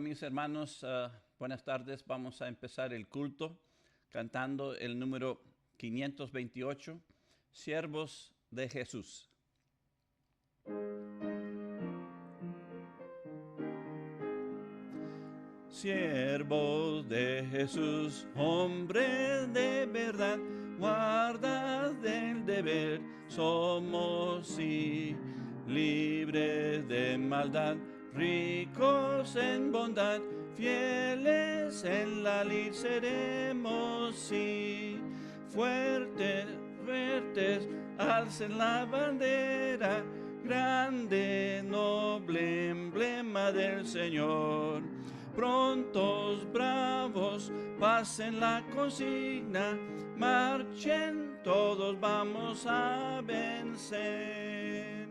mis hermanos, buenas tardes. Vamos a empezar el culto cantando el número 528, Siervos de Jesús. Siervos de Jesús, hombres de verdad, guardas del deber, somos y libres de maldad, ricos en bondad, fieles en la lid seremos, sí. Fuertes, fuertes, alcen la bandera, grande, noble emblema del Señor. Prontos, bravos, pasen la consigna, marchen, todos vamos a vencer.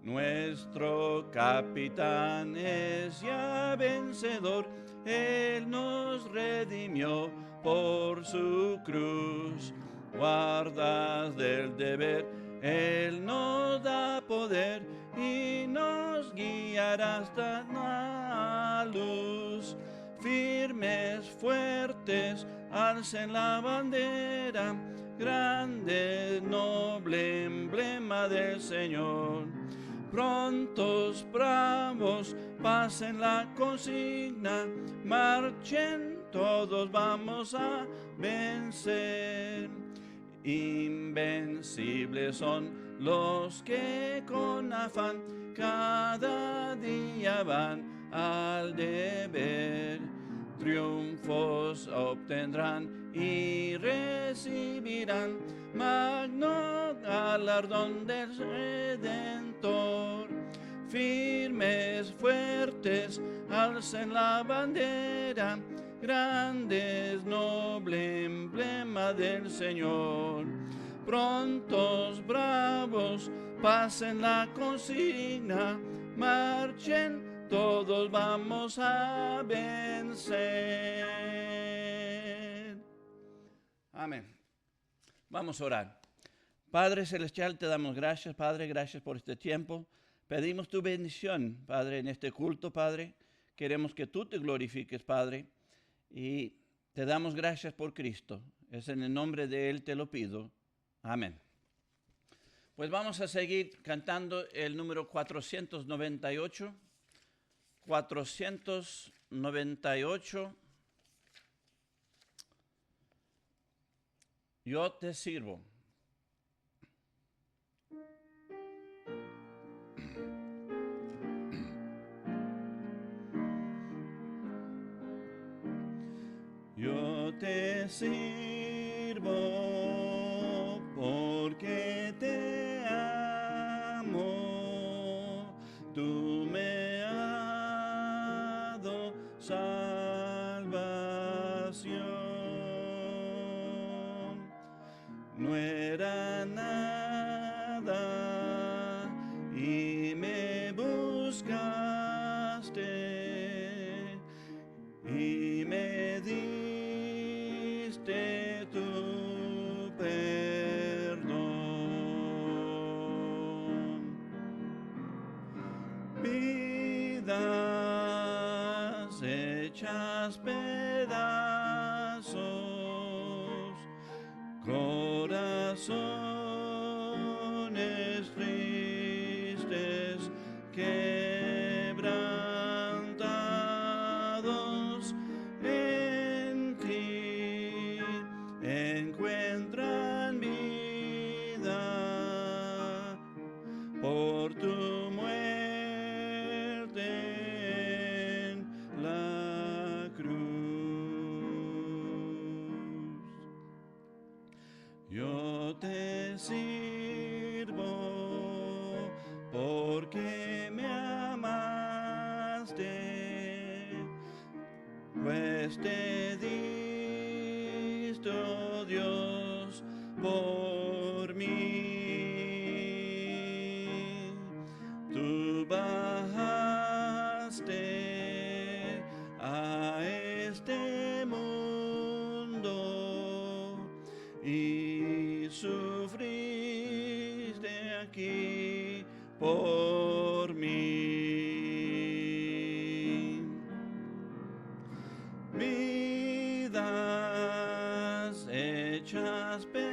Nuestro capitán es ya vencedor, Él nos redimió por su cruz. Guardas del deber, Él nos da poder y nos guiará hasta la luz. Firmes, fuertes, alcen la bandera, grande, noble emblema del Señor. Prontos, bravos, pasen la consigna, marchen, todos vamos a vencer. Invencibles son los que con afán cada día van al deber. Triunfos obtendrán y recibirán magno galardón del Redentor. Firmes, fuertes, alcen la bandera, grandes, noble emblema del Señor. Prontos, bravos, pasen la consigna, marchen, todos vamos a vencer. Amén. Vamos a orar. Padre Celestial, te damos gracias, Padre, gracias por este tiempo. Pedimos tu bendición, Padre, en este culto, Padre. Queremos que tú te glorifiques, Padre, y te damos gracias por Cristo. Es en el nombre de Él te lo pido. Amén. Pues vamos a seguir cantando el número 498. 498. Yo te sirvo. Yo te sirvo porque te amo, tú me has dado salvación. No era nada y me buscaste y me diste tu perdón. Vidas hechas pedazos, corazones tristes, quebrantados en ti, encuentran vida por tu muerte en la cruz. Yo te sirvo porque me amaste, pues te diste, oh Dios, por mí. Tú bajaste a este mundo y sufriste aquí por mí. pedazos,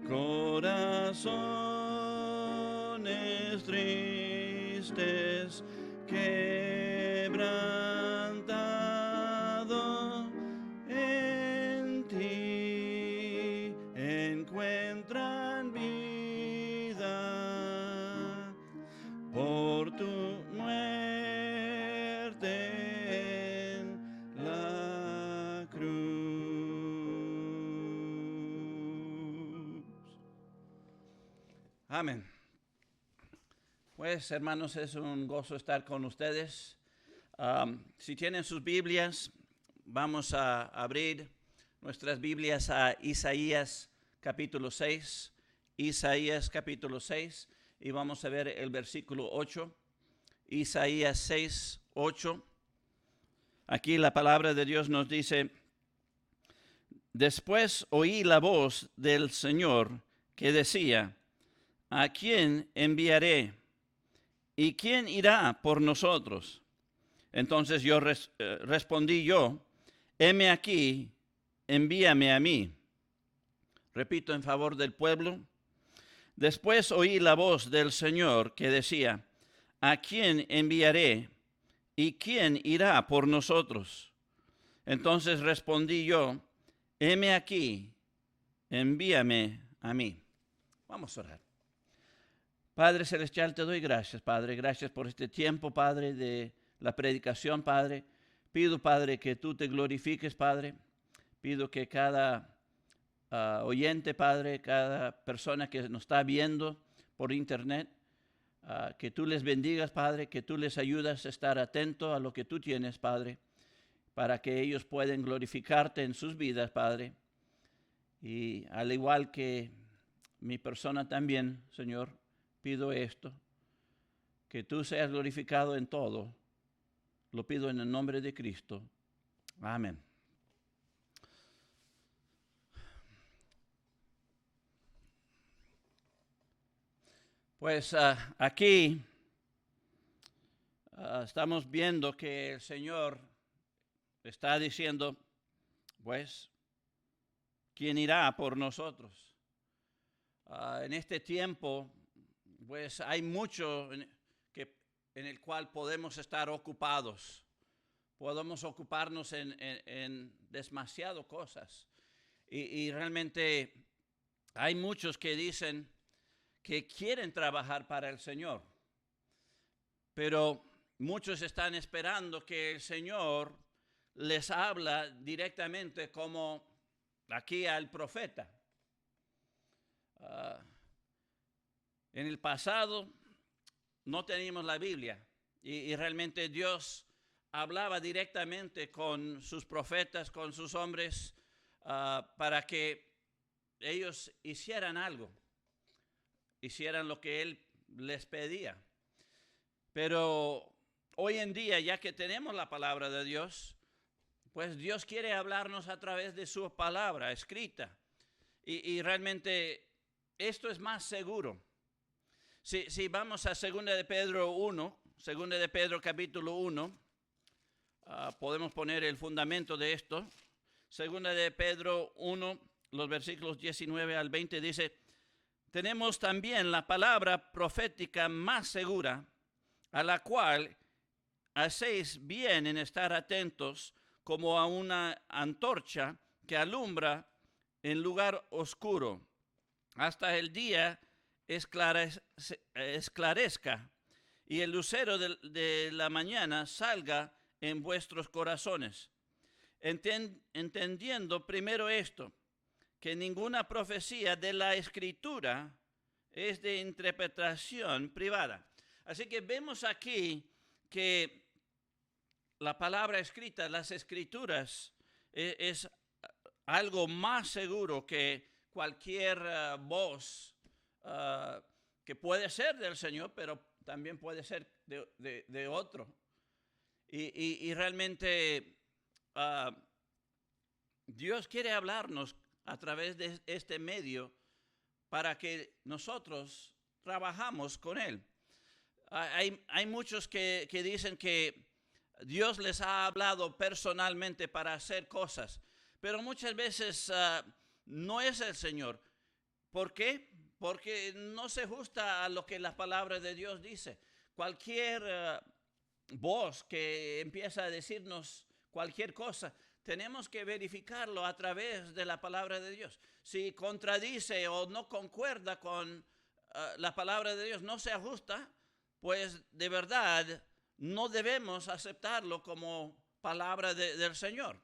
corazones tristes, quebrantado en ti, encuentran vida por tu muerte en la cruz. Amén. Pues, hermanos, es un gozo estar con ustedes. Si tienen sus Biblias, vamos a abrir nuestras Biblias a Isaías capítulo 6. Isaías capítulo 6, y vamos a ver el versículo 8. Isaías 6, 8. Aquí la palabra de Dios nos dice: después oí la voz del Señor que decía, ¿a quién enviaré? ¿Y quién irá por nosotros? Entonces yo respondí yo, heme aquí, envíame a mí. Repito en favor del pueblo. Después oí la voz del Señor que decía, ¿a quién enviaré? ¿Y quién irá por nosotros? Entonces respondí yo, heme aquí, envíame a mí. Vamos a orar. Padre Celestial, te doy gracias, Padre. Gracias por este tiempo, Padre, de la predicación, Padre. Pido, Padre, que tú te glorifiques, Padre. Pido que cada oyente, Padre, cada persona que nos está viendo por internet, que tú les bendigas, Padre, que tú les ayudas a estar atento a lo que tú tienes, Padre, para que ellos puedan glorificarte en sus vidas, Padre. Y al igual que mi persona también, Señor, pido esto, que tú seas glorificado en todo. Lo pido en el nombre de Cristo. Amén. Pues aquí estamos viendo que el Señor está diciendo, pues, ¿quién irá por nosotros? En este tiempo, pues hay mucho en el cual podemos estar ocupados. Podemos ocuparnos en demasiadas cosas. Y realmente hay muchos que dicen que quieren trabajar para el Señor. Pero muchos están esperando que el Señor les habla directamente como aquí al profeta. En el pasado no teníamos la Biblia y realmente Dios hablaba directamente con sus profetas, con sus hombres, para que ellos hicieran algo, hicieran lo que Él les pedía. Pero hoy en día, ya que tenemos la palabra de Dios, pues Dios quiere hablarnos a través de su palabra escrita. Y realmente esto es más seguro. Si vamos a 2 de Pedro 1, 2 de Pedro capítulo 1, podemos poner el fundamento de esto. 2 de Pedro 1, los versículos 19 al 20 dice, tenemos también la palabra profética más segura, a la cual hacéis bien en estar atentos como a una antorcha que alumbra en lugar oscuro, hasta el día esclarezca y el lucero de la mañana salga en vuestros corazones. Entendiendo primero esto, que ninguna profecía de la Escritura es de interpretación privada. Así que vemos aquí que la palabra escrita, las Escrituras, es algo más seguro que cualquier voz que puede ser del Señor, pero también puede ser de otro. Y realmente Dios quiere hablarnos a través de este medio para que nosotros trabajamos con Él. Hay muchos que dicen que Dios les ha hablado personalmente para hacer cosas, pero muchas veces no es el Señor. ¿Por qué? Porque no se ajusta a lo que la palabra de Dios dice. Cualquier voz que empieza a decirnos cualquier cosa, tenemos que verificarlo a través de la palabra de Dios. Si contradice o no concuerda con la palabra de Dios, no se ajusta, pues de verdad no debemos aceptarlo como palabra del Señor.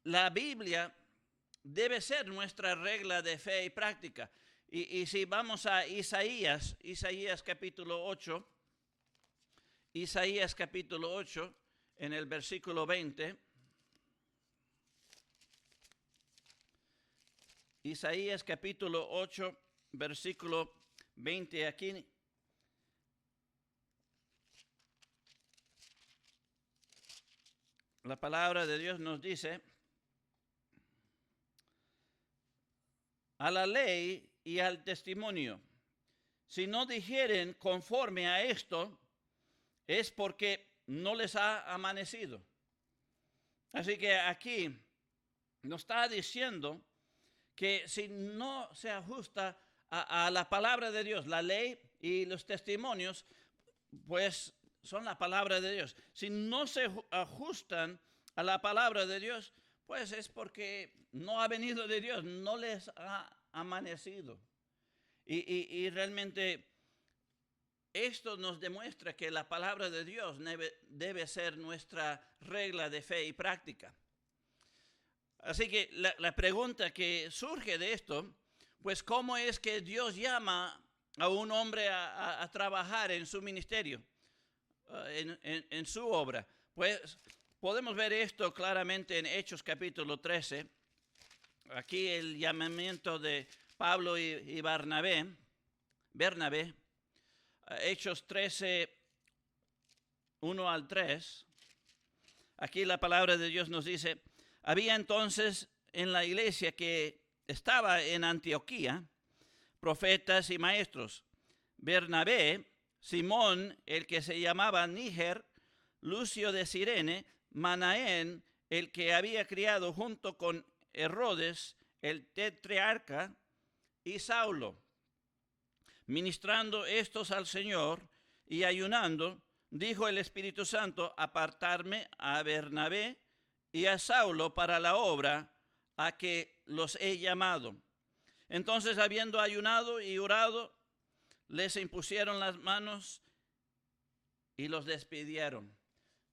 La Biblia debe ser nuestra regla de fe y práctica. Y si vamos a Isaías capítulo 8, Isaías capítulo 8, en el versículo 20. Isaías capítulo 8, versículo 20, aquí la palabra de Dios nos dice: a la ley y al testimonio, si no dijeren conforme a esto, es porque no les ha amanecido. Así que aquí nos está diciendo que si no se ajusta a la palabra de Dios, la ley y los testimonios, pues son la palabra de Dios. Si no se ajustan a la palabra de Dios, pues es porque no ha venido de Dios, no les ha amanecido. Y realmente esto nos demuestra que la palabra de Dios debe ser nuestra regla de fe y práctica. Así que la pregunta que surge de esto, pues ¿cómo es que Dios llama a un hombre a trabajar en su ministerio, en su obra? Pues podemos ver esto claramente en Hechos capítulo 13. Aquí el llamamiento de Pablo y Bernabé. Hechos 13, 1 al 3. Aquí la palabra de Dios nos dice: había entonces en la iglesia que estaba en Antioquía profetas y maestros: Bernabé, Simón, el que se llamaba Níger, Lucio de Cirene, Manaén, el que había criado junto con Herodes, el tetrarca, y Saulo. Ministrando estos al Señor y ayunando, dijo el Espíritu Santo: apartarme a Bernabé y a Saulo para la obra a que los he llamado. Entonces, habiendo ayunado y orado, les impusieron las manos y los despidieron.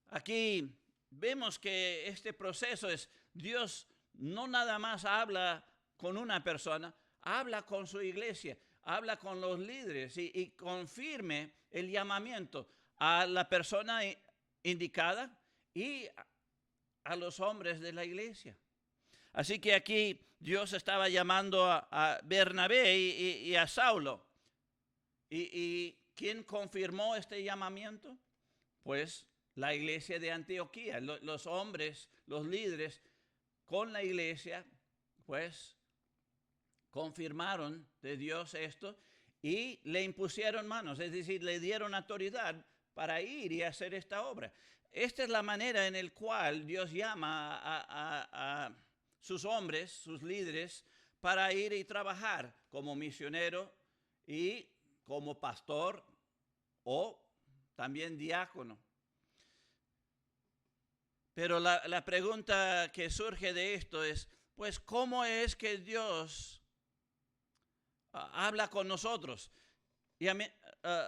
Aquí vemos que este proceso es: Dios no nada más habla con una persona, habla con su iglesia, habla con los líderes y confirme el llamamiento a la persona indicada y a los hombres de la iglesia. Así que aquí Dios estaba llamando a Bernabé y a Saulo. ¿Y quién confirmó este llamamiento? Pues la iglesia de Antioquía, los hombres, los líderes con la iglesia, pues confirmaron de Dios esto y le impusieron manos, es decir, le dieron autoridad para ir y hacer esta obra. Esta es la manera en la cual Dios llama a sus hombres, sus líderes, para ir y trabajar como misionero y como pastor o también diácono. Pero la pregunta que surge de esto es, pues, ¿cómo es que Dios habla con nosotros? Y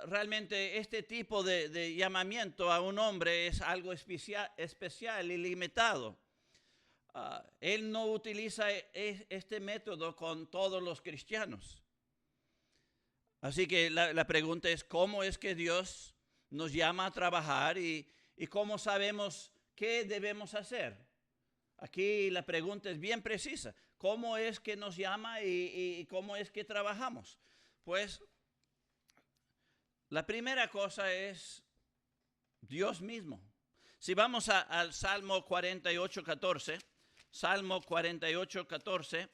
realmente este tipo de llamamiento a un hombre es algo especial y limitado. Él no utiliza este método con todos los cristianos. Así que la pregunta es: ¿cómo es que Dios nos llama a trabajar y cómo sabemos qué debemos hacer? Aquí la pregunta es bien precisa: ¿cómo es que nos llama y cómo es que trabajamos? Pues la primera cosa es Dios mismo. Si vamos al Salmo 48, 14, Salmo 48, 14,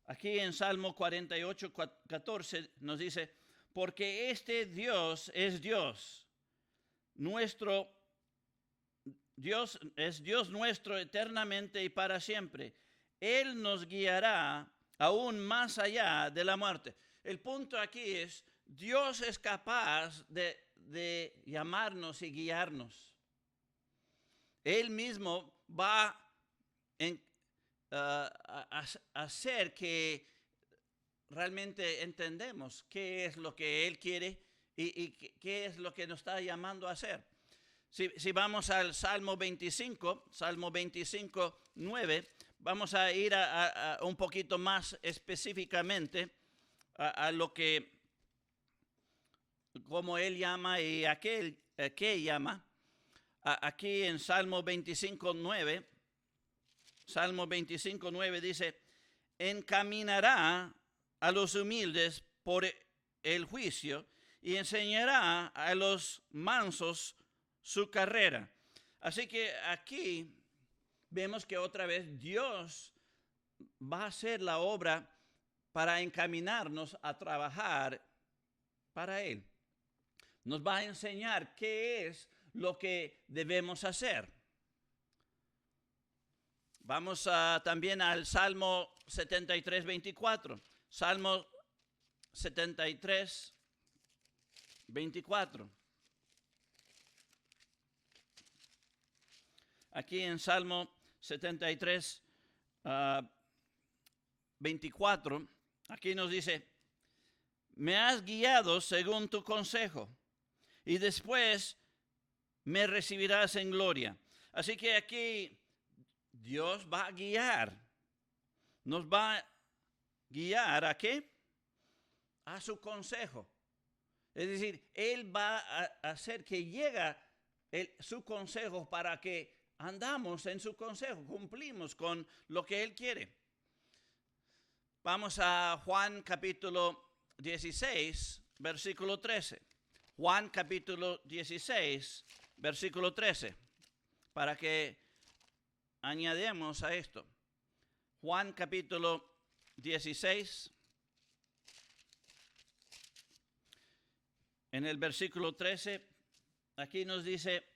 aquí en Salmo 48, 14 nos dice: porque este Dios es Dios, es Dios nuestro eternamente y para siempre. Él nos guiará aún más allá de la muerte. El punto aquí es, Dios es capaz de llamarnos y guiarnos. Él mismo va a hacer que realmente entendemos qué es lo que Él quiere y qué es lo que nos está llamando a hacer. Si vamos al Salmo 25, 9, vamos a ir a un poquito más específicamente a lo que, como Él llama y a qué llama. Aquí en Salmo 25, 9 dice, encaminará a los humildes por el juicio y enseñará a los mansos su carrera. Así que aquí vemos que otra vez Dios va a hacer la obra para encaminarnos a trabajar para Él. Nos va a enseñar qué es lo que debemos hacer. Vamos también al Salmo 73, 24. Salmo 73, 24. Aquí en Salmo 73, 24, aquí nos dice, me has guiado según tu consejo, y después me recibirás en gloria. Así que aquí Dios va a guiar. Nos va a guiar ¿a qué? A su consejo. Es decir, Él va a hacer que llegue su consejo para que andamos en su consejo, cumplimos con lo que Él quiere. Vamos a Juan capítulo 16, versículo 13. Juan capítulo 16, versículo 13, para que añadamos a esto. Juan capítulo 16, en el versículo 13, aquí nos dice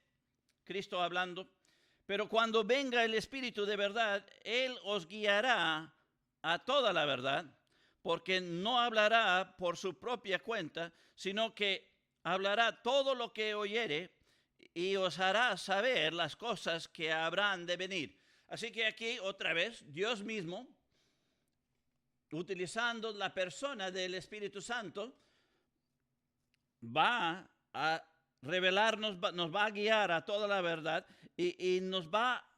Cristo hablando, pero cuando venga el Espíritu de verdad, Él os guiará a toda la verdad, porque no hablará por su propia cuenta, sino que hablará todo lo que oyere y os hará saber las cosas que habrán de venir. Así que aquí otra vez Dios mismo, utilizando la persona del Espíritu Santo, va a revelarnos, nos va a guiar a toda la verdad y nos va a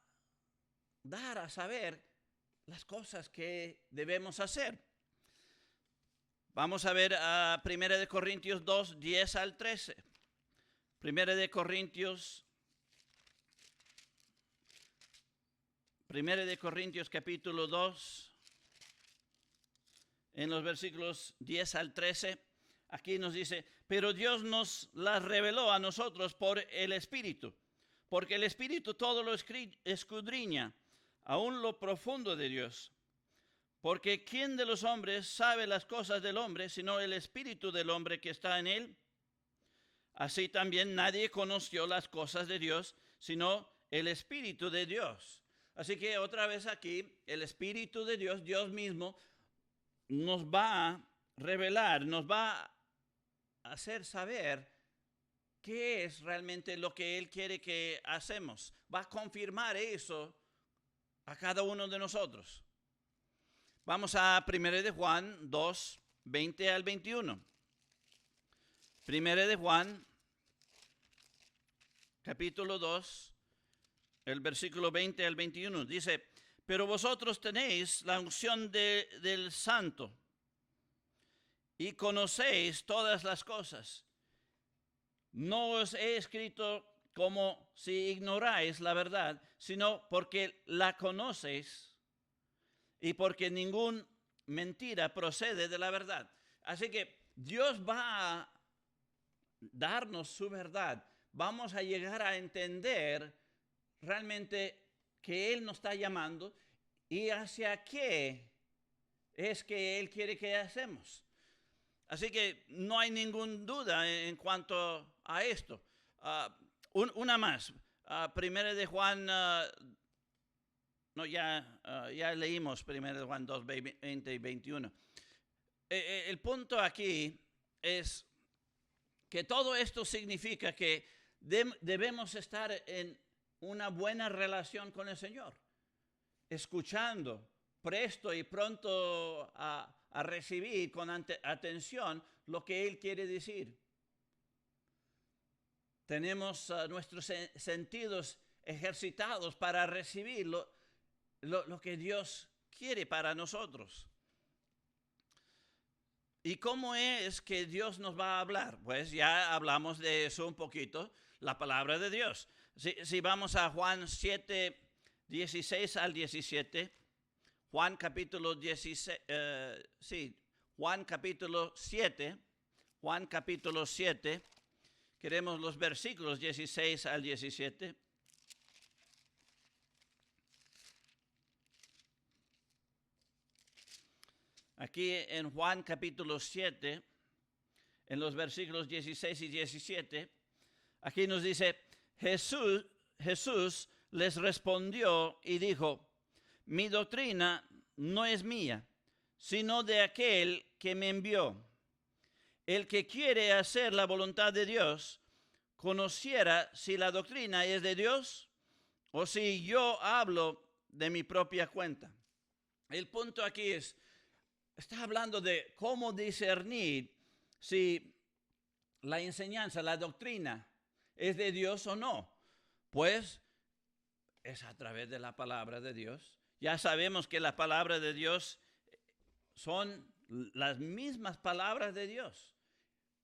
dar a saber las cosas que debemos hacer. Vamos a ver a 1 Corintios 2, 10 al 13. 1 Corintios capítulo 2, en los versículos 10 al 13, aquí nos dice, pero Dios nos las reveló a nosotros por el Espíritu, porque el Espíritu todo lo escudriña, aún lo profundo de Dios. Porque ¿quién de los hombres sabe las cosas del hombre, sino el Espíritu del hombre que está en él? Así también nadie conoció las cosas de Dios, sino el Espíritu de Dios. Así que otra vez aquí, el Espíritu de Dios, Dios mismo, nos va a revelar, nos va a hacer saber qué es realmente lo que Él quiere que hacemos. Va a confirmar eso a cada uno de nosotros. Vamos a 1 de Juan 2, 20 al 21. 1 de Juan, capítulo 2, el versículo 20 al 21. Dice, pero vosotros tenéis la unción del Santo y conocéis todas las cosas. No os he escrito como si ignoráis la verdad, sino porque la conocéis y porque ninguna mentira procede de la verdad. Así que Dios va a darnos su verdad. Vamos a llegar a entender realmente que Él nos está llamando y hacia qué es que Él quiere que hacemos. Así que no hay ninguna duda en cuanto a esto. Una más. Primera de Juan, no, ya leímos Primera de Juan 2, 20 y 21. El punto aquí es que todo esto significa que debemos estar en una buena relación con el Señor, escuchando, presto y pronto a recibir con atención lo que Él quiere decir. Tenemos nuestros sentidos ejercitados para recibir lo que Dios quiere para nosotros. ¿Y cómo es que Dios nos va a hablar? Pues ya hablamos de eso un poquito, la palabra de Dios. Si vamos a Juan 7, 16 al 17, Juan capítulo 16, Juan capítulo 7, queremos los versículos 16 al 17. Aquí en Juan capítulo 7, en los versículos 16 y 17, aquí nos dice, Jesús les respondió y dijo, mi doctrina no es mía, sino de aquel que me envió. El que quiere hacer la voluntad de Dios, conociera si la doctrina es de Dios o si yo hablo de mi propia cuenta. El punto aquí está hablando de cómo discernir si la enseñanza, la doctrina, es de Dios o no. Pues es a través de la palabra de Dios. Ya sabemos que la palabra de Dios son las mismas palabras de Dios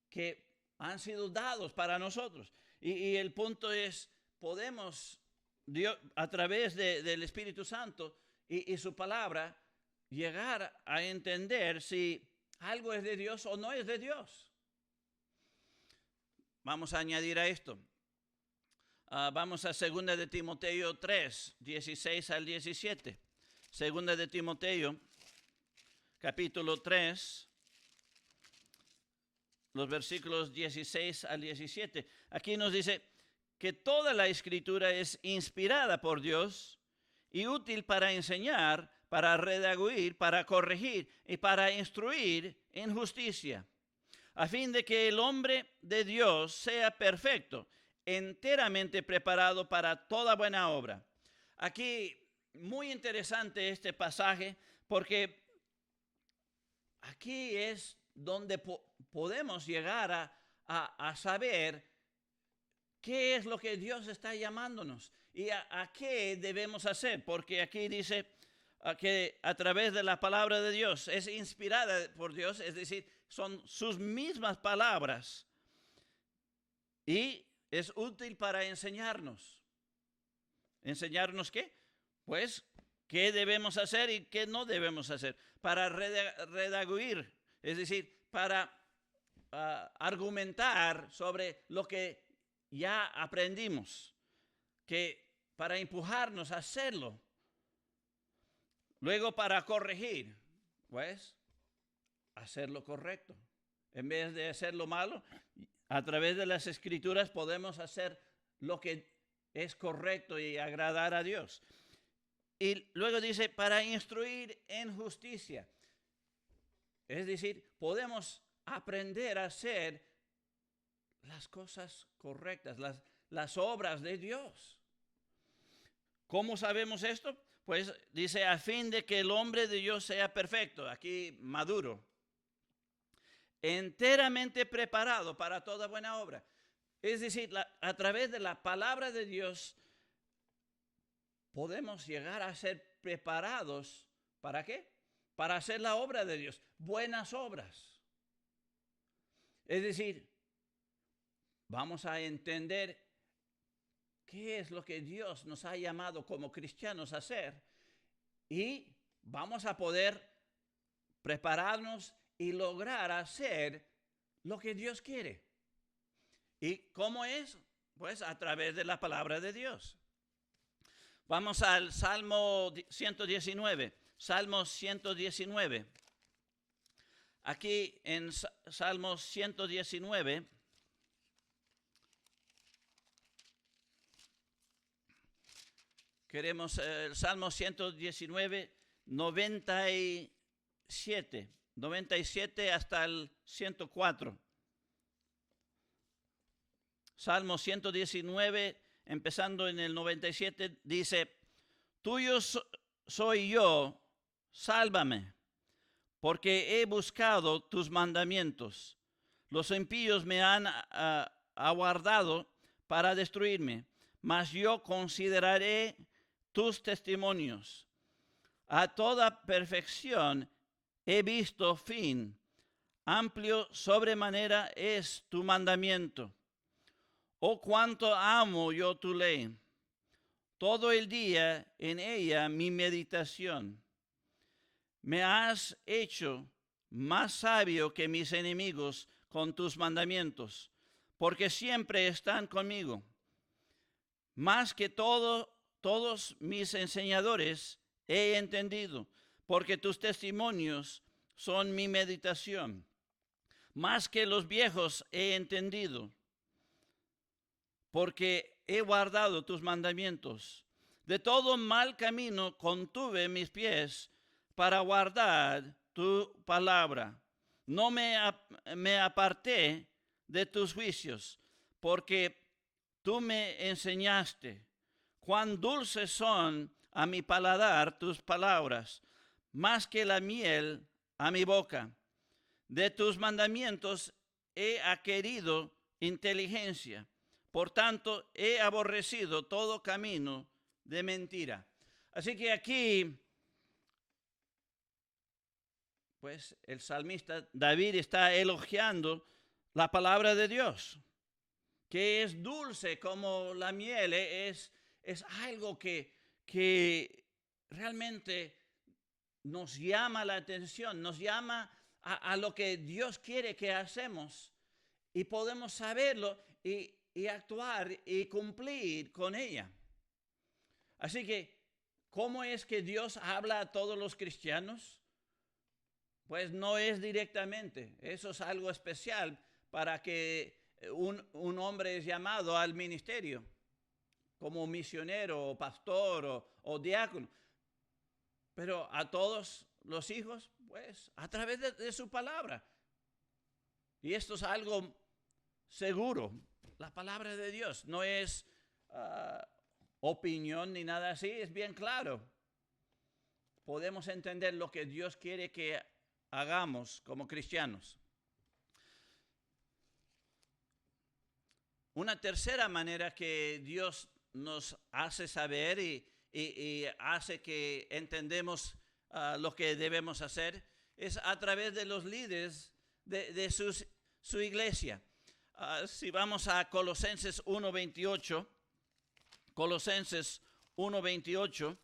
que han sido dados para nosotros. Y el punto es, podemos, Dios, a través del Espíritu Santo y su palabra, llegar a entender si algo es de Dios o no es de Dios. Vamos a añadir a esto. Vamos a 2 de Timoteo 3, 16 al 17. 2 de Timoteo, capítulo 3, los versículos 16 al 17. Aquí nos dice que toda la Escritura es inspirada por Dios y útil para enseñar, para redarguir, para corregir y para instruir en justicia, a fin de que el hombre de Dios sea perfecto, enteramente preparado para toda buena obra. Aquí, muy interesante este pasaje, porque aquí es donde podemos llegar a saber qué es lo que Dios está llamándonos y a qué debemos hacer, porque aquí dice que a través de la palabra de Dios es inspirada por Dios, es decir, son sus mismas palabras y es útil para enseñarnos. ¿Enseñarnos qué? Pues qué debemos hacer y qué no debemos hacer, para redarguir, es decir, para argumentar sobre lo que ya aprendimos, que para empujarnos a hacerlo. Luego para corregir, pues, hacer lo correcto. En vez de hacer lo malo, a través de las Escrituras podemos hacer lo que es correcto y agradar a Dios. Y luego dice, para instruir en justicia. Es decir, podemos aprender a hacer las cosas correctas, las obras de Dios. ¿Cómo sabemos esto? Pues dice, a fin de que el hombre de Dios sea perfecto, aquí maduro, enteramente preparado para toda buena obra. Es decir, a través de la palabra de Dios podemos llegar a ser preparados. ¿Para qué? Para hacer la obra de Dios, buenas obras. Es decir, vamos a entender qué es lo que Dios nos ha llamado como cristianos a hacer y vamos a poder prepararnos y lograr hacer lo que Dios quiere. ¿Y cómo es? Pues a través de la palabra de Dios. Vamos al Salmo 119. Salmo 119. Aquí en Salmo 119 Queremos el Salmo 119, 97 hasta el 104. Salmo 119, empezando en el 97, dice: Tuyo soy yo, sálvame, porque he buscado tus mandamientos. Los impíos me han aguardado para destruirme, mas yo consideraré tus testimonios. A toda perfección he visto fin. Amplio sobremanera es tu mandamiento. Oh, cuánto amo yo tu ley. Todo el día en ella mi meditación. Me has hecho más sabio que mis enemigos con tus mandamientos, porque siempre están conmigo. Más que todos mis enseñadores he entendido, porque tus testimonios son mi meditación. Más que los viejos he entendido, porque he guardado tus mandamientos. De todo mal camino contuve mis pies para guardar tu palabra. No me aparté de tus juicios, porque tú me enseñaste. Cuán dulces son a mi paladar tus palabras, más que la miel a mi boca. De tus mandamientos he adquirido inteligencia. Por tanto, he aborrecido todo camino de mentira. Así que aquí, pues el salmista David está elogiando la palabra de Dios, que es dulce como la miel, es algo que realmente nos llama la atención, nos llama a lo que Dios quiere que hacemos, y podemos saberlo y actuar y cumplir con ella. Así que, ¿cómo es que Dios habla a todos los cristianos? Pues no es directamente. Eso es algo especial para que un hombre es llamado al ministerio como misionero o pastor o diácono. Pero a todos los hijos, pues a través de su palabra. Y esto es algo seguro. La palabra de Dios no es opinión ni nada así, es bien claro. Podemos entender lo que Dios quiere que hagamos como cristianos. Una tercera manera que Dios nos hace saber y hace que entendemos lo que debemos hacer es a través de los líderes de su iglesia. Si vamos a Colosenses 1:28, Colosenses 1:28.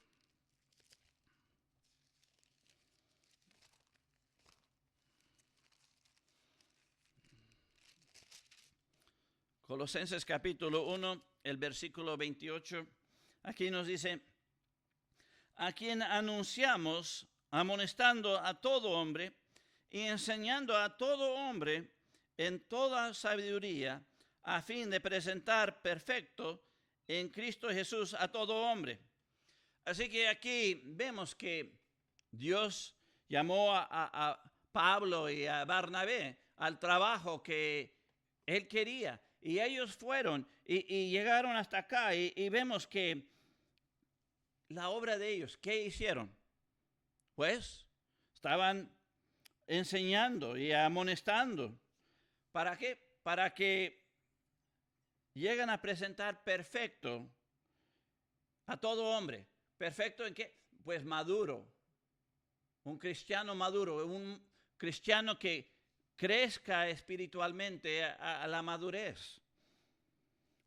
Colosenses capítulo 1, el versículo 28. Aquí nos dice: a quien anunciamos, amonestando a todo hombre y enseñando a todo hombre en toda sabiduría, a fin de presentar perfecto en Cristo Jesús a todo hombre. Así que aquí vemos que Dios llamó a Pablo y a Bernabé al trabajo que él quería. Y ellos fueron y llegaron hasta acá y vemos que la obra de ellos, ¿qué hicieron? Pues estaban enseñando y amonestando. ¿Para qué? Para que lleguen a presentar perfecto a todo hombre. ¿Perfecto en qué? Pues maduro. Un cristiano maduro, un cristiano que crezca espiritualmente a la madurez.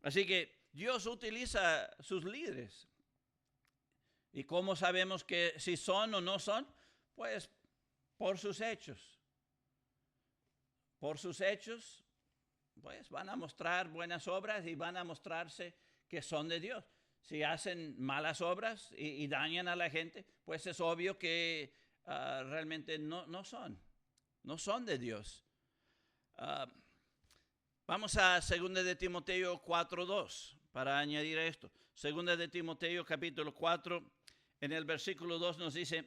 Así que Dios utiliza sus líderes. ¿Y cómo sabemos que si son o no son? Pues por sus hechos. Por sus hechos, pues van a mostrar buenas obras y van a mostrarse que son de Dios. Si hacen malas obras y dañan a la gente, pues es obvio que realmente no son de Dios. Vamos a 2 de Timoteo 4:2 para añadir a esto. Segunda de Timoteo, capítulo 4, en el versículo 2 nos dice,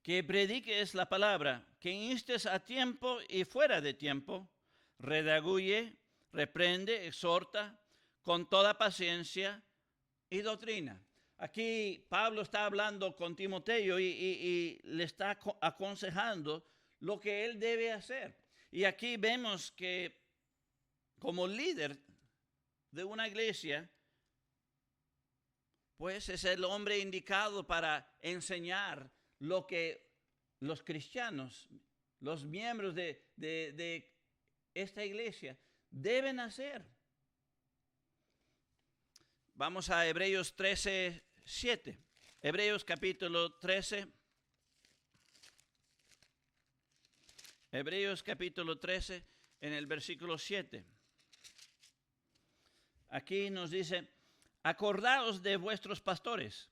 que prediques la palabra, que instes a tiempo y fuera de tiempo, redaguye, reprende, exhorta, con toda paciencia y doctrina. Aquí Pablo está hablando con Timoteo y le está aconsejando lo que él debe hacer. Y aquí vemos que como líder de una iglesia, pues es el hombre indicado para enseñar lo que los cristianos, los miembros de esta iglesia deben hacer. Vamos a Hebreos 13, 7. Hebreos capítulo 13. Hebreos capítulo 13 en el versículo 7. Aquí nos dice, acordaos de vuestros pastores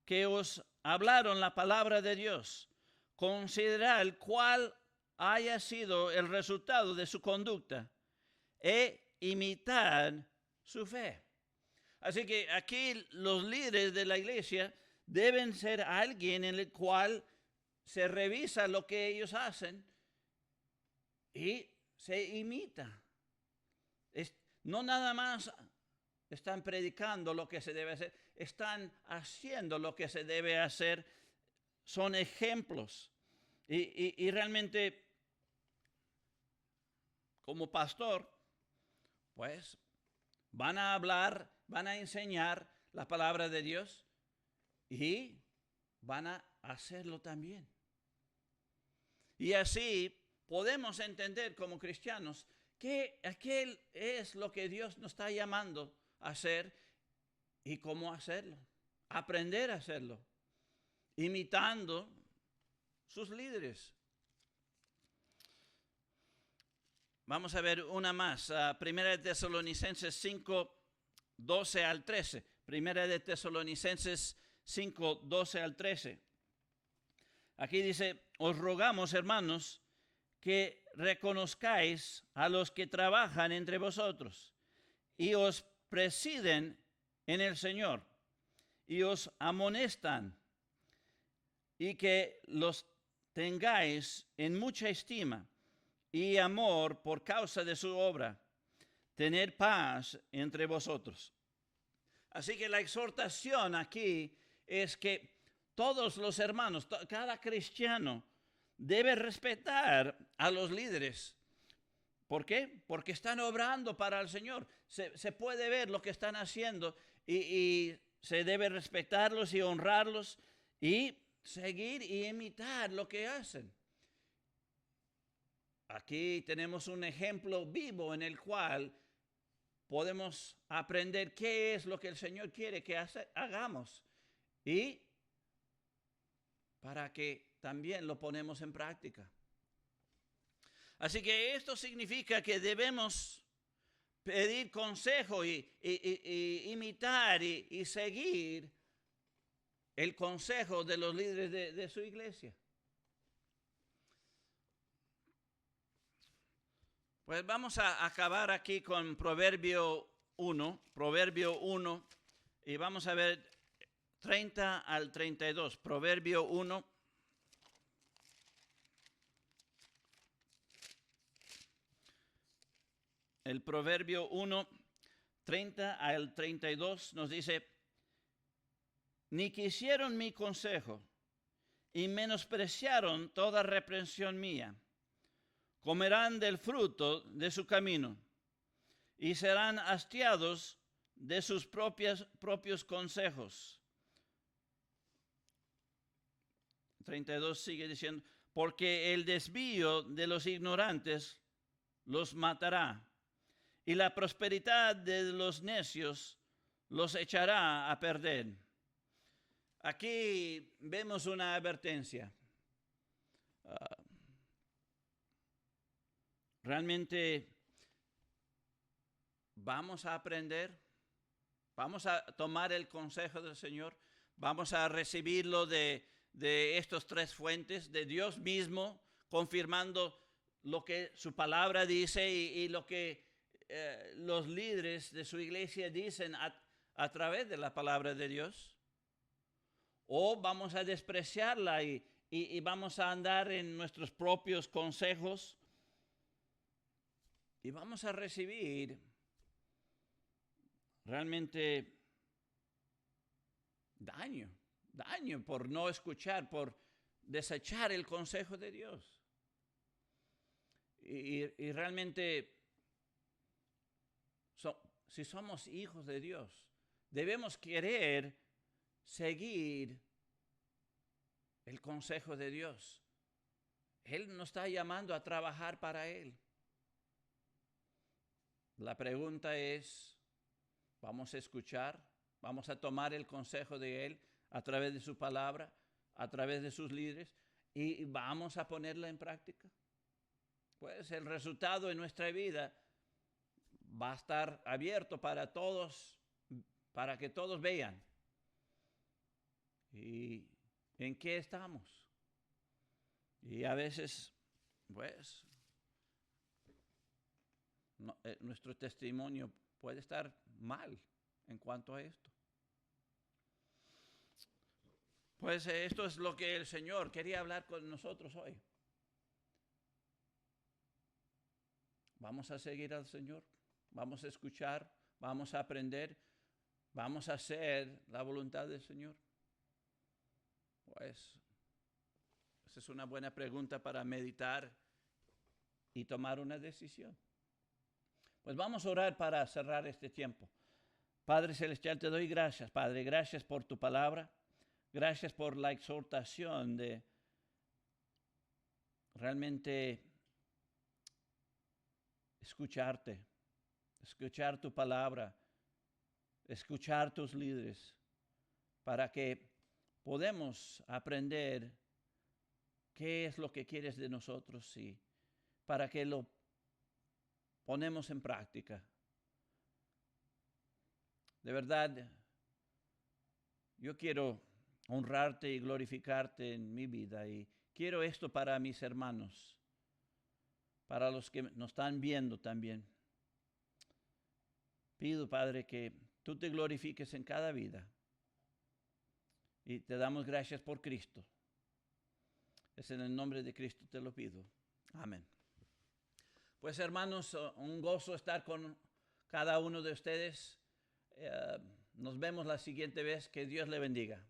que os hablaron la palabra de Dios. Considerad cuál haya sido el resultado de su conducta e imitad su fe. Así que aquí los líderes de la iglesia deben ser alguien en el cual se revisa lo que ellos hacen y se imita. No nada más están predicando lo que se debe hacer, están haciendo lo que se debe hacer, son ejemplos. Y realmente, como pastor, pues van a hablar, van a enseñar la palabra de Dios y van a hacerlo también. Y así podemos entender como cristianos que aquel es lo que Dios nos está llamando a hacer y cómo hacerlo. Aprender a hacerlo, imitando sus líderes. Vamos a ver una más. Primera de Tesalonicenses 5, 12 al 13. Primera de Tesalonicenses 5, 12 al 13. Aquí dice, os rogamos, hermanos, que reconozcáis a los que trabajan entre vosotros y os presiden en el Señor y os amonestan, y que los tengáis en mucha estima y amor por causa de su obra, tener paz entre vosotros. Así que la exhortación aquí es que todos los hermanos, cada cristiano debe respetar a los líderes. ¿Por qué? Porque están obrando para el Señor. Se puede ver lo que están haciendo y se debe respetarlos y honrarlos y seguir y imitar lo que hacen. Aquí tenemos un ejemplo vivo en el cual podemos aprender qué es lo que el Señor quiere que hagamos y para que también lo ponemos en práctica. Así que esto significa que debemos pedir consejo y imitar y seguir el consejo de los líderes de su iglesia. Pues vamos a acabar aquí con Proverbio 1, y vamos a ver 30 al 32. Proverbio 1. El Proverbio 1, 30 al 32 nos dice, ni quisieron mi consejo y menospreciaron toda reprensión mía. Comerán del fruto de su camino y serán hastiados de sus propios consejos. 32 sigue diciendo, porque el desvío de los ignorantes los matará y la prosperidad de los necios los echará a perder. Aquí vemos una advertencia. Realmente vamos a aprender, vamos a tomar el consejo del Señor, vamos a recibirlo de estos tres fuentes, de Dios mismo, confirmando lo que su palabra dice y lo que los líderes de su iglesia dicen a través de la palabra de Dios? ¿O vamos a despreciarla y vamos a andar en nuestros propios consejos y vamos a recibir realmente daño por no escuchar, por desechar el consejo de Dios? Y realmente, si somos hijos de Dios, debemos querer seguir el consejo de Dios. Él nos está llamando a trabajar para Él. La pregunta es, ¿vamos a escuchar? ¿Vamos a tomar el consejo de Él a través de su palabra, a través de sus líderes? ¿Y vamos a ponerla en práctica? Pues el resultado en nuestra vida va a estar abierto para todos, para que todos vean. ¿Y en qué estamos? Y a veces, pues, nuestro testimonio puede estar mal en cuanto a esto. Pues esto es lo que el Señor quería hablar con nosotros hoy. Vamos a seguir al Señor, vamos a escuchar, vamos a aprender, vamos a hacer la voluntad del Señor. Pues esa es una buena pregunta para meditar y tomar una decisión. Pues vamos a orar para cerrar este tiempo. Padre Celestial, te doy gracias, Padre, gracias por tu palabra, gracias por la exhortación de realmente escucharte, escuchar tu palabra, escuchar tus líderes, para que podamos aprender qué es lo que quieres de nosotros y para que lo ponemos en práctica. De verdad, yo quiero honrarte y glorificarte en mi vida y quiero esto para mis hermanos, para los que nos están viendo también. Pido, Padre, que tú te glorifiques en cada vida y te damos gracias por Cristo. Es en el nombre de Cristo te lo pido. Amén. Pues hermanos, un gozo estar con cada uno de ustedes. Nos vemos la siguiente vez. Que Dios le bendiga.